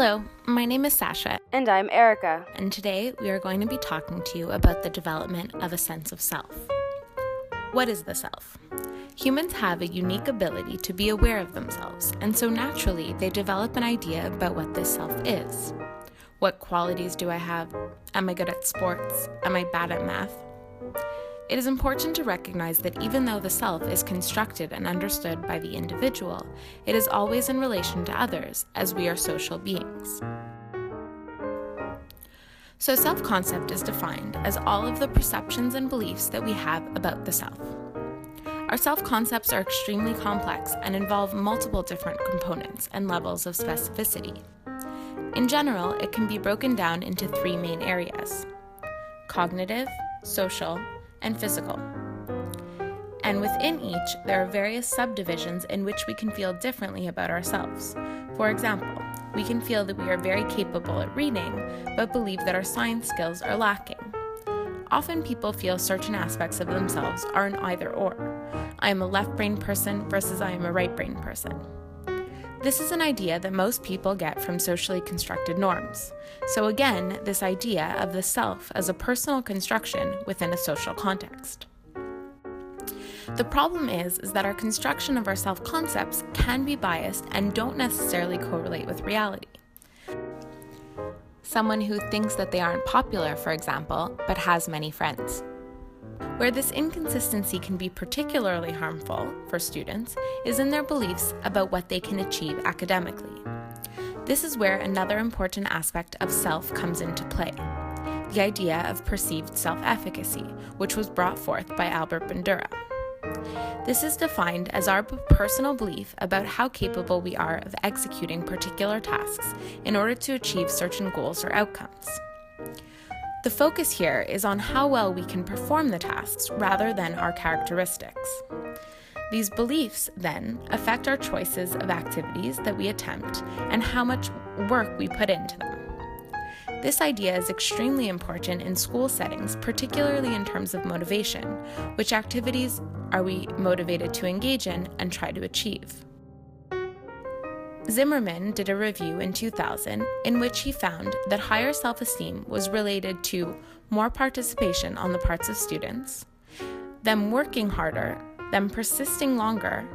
Hello, my name is Sasha, And I'm Erica. and today we are going to be talking to you about the development of a sense of self. What is the self? Humans have a unique ability to be aware of themselves, and so naturally they develop an idea about what this self is. What qualities do I have? Am I good at sports? Am I bad at math? It is important to recognize that even though the self is constructed and understood by the individual, it is always in relation to others, as we are social beings. So self-concept is defined as all of the perceptions and beliefs that we have about the self. Our self-concepts are extremely complex and involve multiple different components and levels of specificity. In general, it can be broken down into three main areas: cognitive, social, and physical. And within each, there are various subdivisions in which we can feel differently about ourselves. For example, we can feel that we are very capable at reading, but believe that our science skills are lacking. Often people feel certain aspects of themselves are an either-or. I am a left-brained person versus I am a right-brained person. This is an idea that most people get from socially constructed norms. So again, this idea of the self as a personal construction within a social context. The problem is that our construction of our self-concepts can be biased and don't necessarily correlate with reality. Someone who thinks that they aren't popular, for example, but has many friends. Where this inconsistency can be particularly harmful for students is in their beliefs about what they can achieve academically. This is where another important aspect of self comes into play, the idea of perceived self-efficacy, which was brought forth by Albert Bandura. This is defined as our personal belief about how capable we are of executing particular tasks in order to achieve certain goals or outcomes. The focus here is on how well we can perform the tasks rather than our characteristics. These beliefs, then, affect our choices of activities that we attempt and how much work we put into them. This idea is extremely important in school settings, particularly in terms of motivation. Which activities are we motivated to engage in and try to achieve? Zimmerman did a review in 2000 in which he found that higher self-esteem was related to more participation on the parts of students, them working harder, them persisting longer,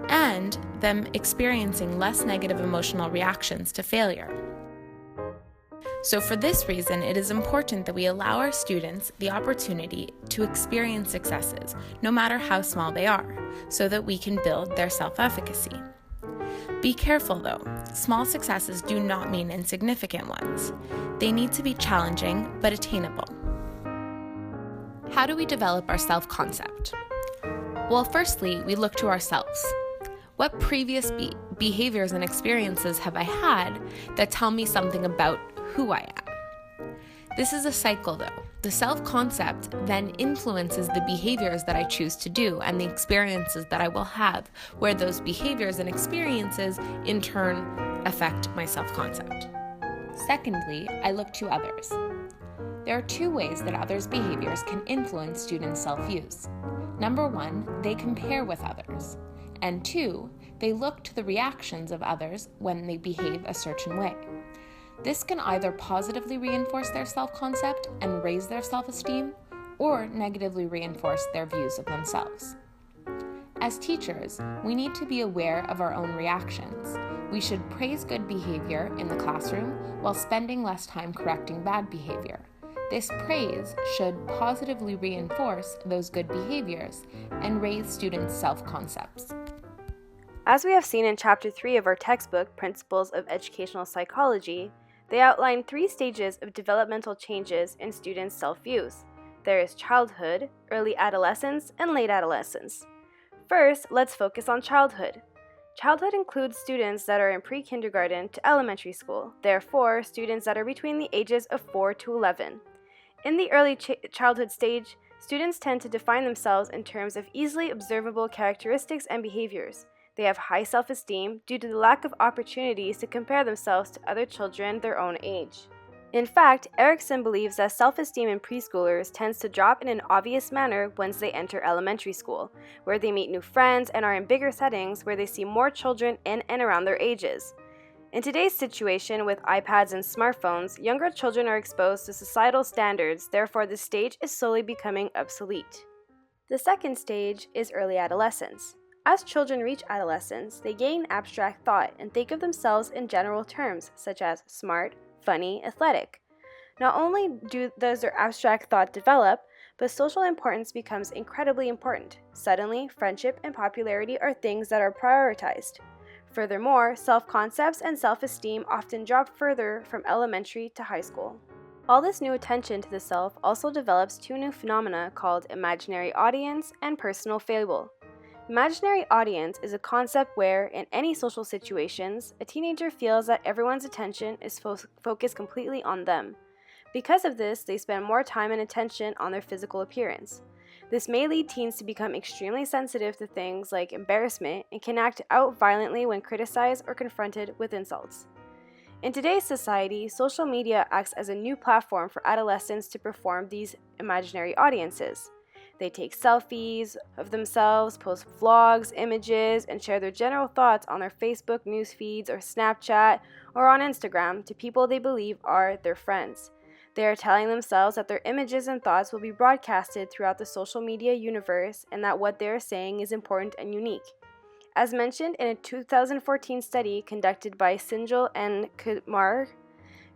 and them experiencing less negative emotional reactions to failure. So for this reason, it is important that we allow our students the opportunity to experience successes, no matter how small they are, so that we can build their self-efficacy. Be careful though, small successes do not mean insignificant ones. They need to be challenging but attainable. How do we develop our self-concept? Well, firstly, we look to ourselves. What previous behaviors and experiences have I had that tell me something about who I am? This is a cycle though. The self-concept then influences the behaviors that I choose to do and the experiences that I will have, where those behaviors and experiences in turn affect my self-concept. Secondly, I look to others. There are two ways that others' behaviors can influence students' self-use. Number one, they compare with others. And two, they look to the reactions of others when they behave a certain way. This can either positively reinforce their self-concept and raise their self-esteem, or negatively reinforce their views of themselves. As teachers, we need to be aware of our own reactions. We should praise good behavior in the classroom while spending less time correcting bad behavior. This praise should positively reinforce those good behaviors and raise students' self-concepts. As we have seen in Chapter 3 of our textbook, Principles of Educational Psychology, they outline 3 stages of developmental changes in students' self-views. There is childhood, early adolescence, and late adolescence. First, let's focus on childhood. Childhood includes students that are in pre-kindergarten to elementary school, therefore, students that are between the ages of 4 to 11. In the early childhood stage, students tend to define themselves in terms of easily observable characteristics and behaviors. They have high self-esteem due to the lack of opportunities to compare themselves to other children their own age. In fact, Erikson believes that self-esteem in preschoolers tends to drop in an obvious manner once they enter elementary school, where they meet new friends and are in bigger settings where they see more children in and around their ages. In today's situation with iPads and smartphones, younger children are exposed to societal standards, therefore this stage is slowly becoming obsolete. The second stage is early adolescence. As children reach adolescence, they gain abstract thought and think of themselves in general terms such as smart, funny, athletic. Not only does their abstract thought develop, but social importance becomes incredibly important. Suddenly, friendship and popularity are things that are prioritized. Furthermore, self-concepts and self-esteem often drop further from elementary to high school. All this new attention to the self also develops two new phenomena called imaginary audience and personal fable. Imaginary audience is a concept where, in any social situations, a teenager feels that everyone's attention is focused completely on them. Because of this, they spend more time and attention on their physical appearance. This may lead teens to become extremely sensitive to things like embarrassment and can act out violently when criticized or confronted with insults. In today's society, social media acts as a new platform for adolescents to perform these imaginary audiences. They take selfies of themselves, post vlogs, images, and share their general thoughts on their Facebook news feeds or Snapchat or on Instagram to people they believe are their friends. They are telling themselves that their images and thoughts will be broadcasted throughout the social media universe and that what they are saying is important and unique. As mentioned in a 2014 study conducted by Singhal and Kumar,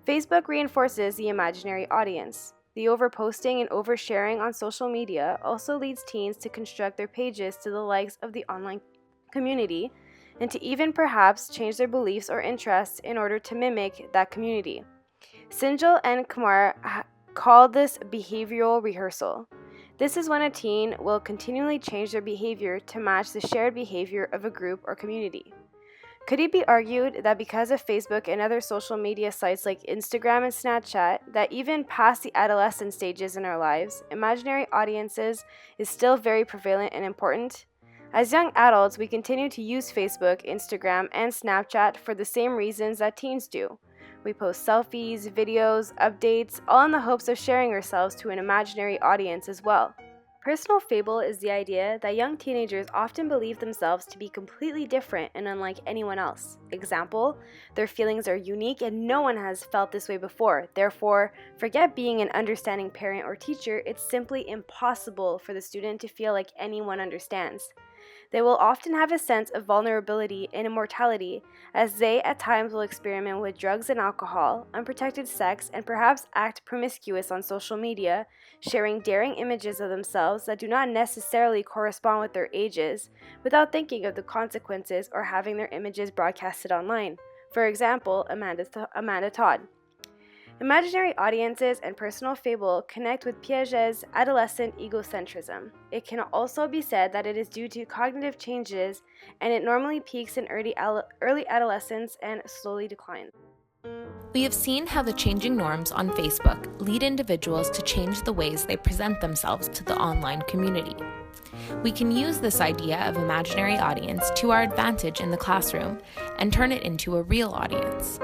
Facebook reinforces the imaginary audience. The overposting and oversharing on social media also leads teens to construct their pages to the likes of the online community and to even perhaps change their beliefs or interests in order to mimic that community. Singhal and Kumar call this behavioral rehearsal. This is when a teen will continually change their behavior to match the shared behavior of a group or community. Could it be argued that because of Facebook and other social media sites like Instagram and Snapchat, that even past the adolescent stages in our lives, imaginary audiences is still very prevalent and important? As young adults, we continue to use Facebook, Instagram, and Snapchat for the same reasons that teens do. We post selfies, videos, updates, all in the hopes of sharing ourselves to an imaginary audience as well. Personal fable is the idea that young teenagers often believe themselves to be completely different and unlike anyone else. Example, their feelings are unique and no one has felt this way before. Therefore, forget being an understanding parent or teacher, it's simply impossible for the student to feel like anyone understands. They will often have a sense of vulnerability and immortality, as they at times will experiment with drugs and alcohol, unprotected sex, and perhaps act promiscuous on social media, sharing daring images of themselves that do not necessarily correspond with their ages, without thinking of the consequences or having their images broadcasted online. For example, Amanda Todd. Imaginary audiences and personal fable connect with Piaget's adolescent egocentrism. It can also be said that it is due to cognitive changes, and it normally peaks in early adolescence and slowly declines. We have seen how the changing norms on Facebook lead individuals to change the ways they present themselves to the online community. We can use this idea of imaginary audience to our advantage in the classroom and turn it into a real audience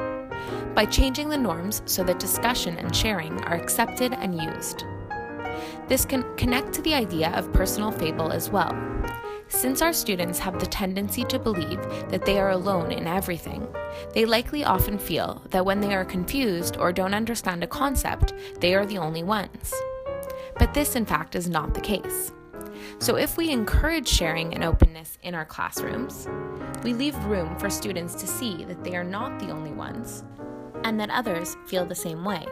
by changing the norms so that discussion and sharing are accepted and used. This can connect to the idea of personal fable as well. Since our students have the tendency to believe that they are alone in everything, they likely often feel that when they are confused or don't understand a concept, they are the only ones. But this, in fact, is not the case. So if we encourage sharing and openness in our classrooms, we leave room for students to see that they are not the only ones, and that others feel the same way.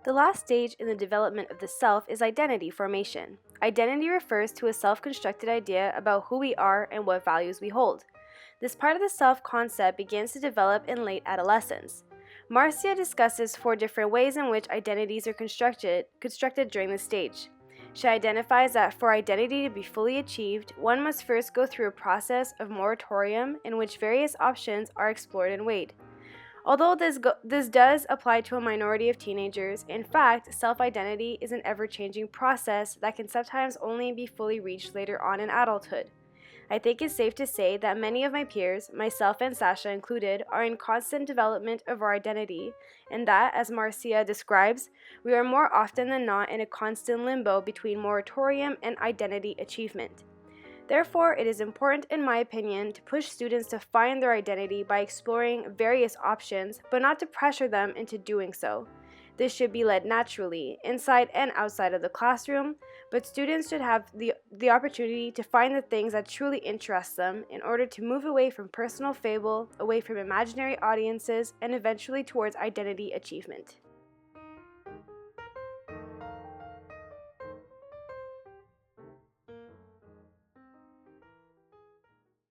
The last stage in the development of the self is identity formation. Identity refers to a self-constructed idea about who we are and what values we hold. This part of the self concept begins to develop in late adolescence. Marcia discusses 4 different ways in which identities are constructed during this stage. She identifies that for identity to be fully achieved, one must first go through a process of moratorium in which various options are explored and weighed. Although this does apply to a minority of teenagers, in fact, self-identity is an ever-changing process that can sometimes only be fully reached later on in adulthood. I think it's safe to say that many of my peers, myself and Sasha included, are in constant development of our identity, and that, as Marcia describes, we are more often than not in a constant limbo between moratorium and identity achievement. Therefore, it is important, in my opinion, to push students to find their identity by exploring various options, but not to pressure them into doing so. This should be led naturally, inside and outside of the classroom, but students should have the opportunity to find the things that truly interest them in order to move away from personal fable, away from imaginary audiences, and eventually towards identity achievement.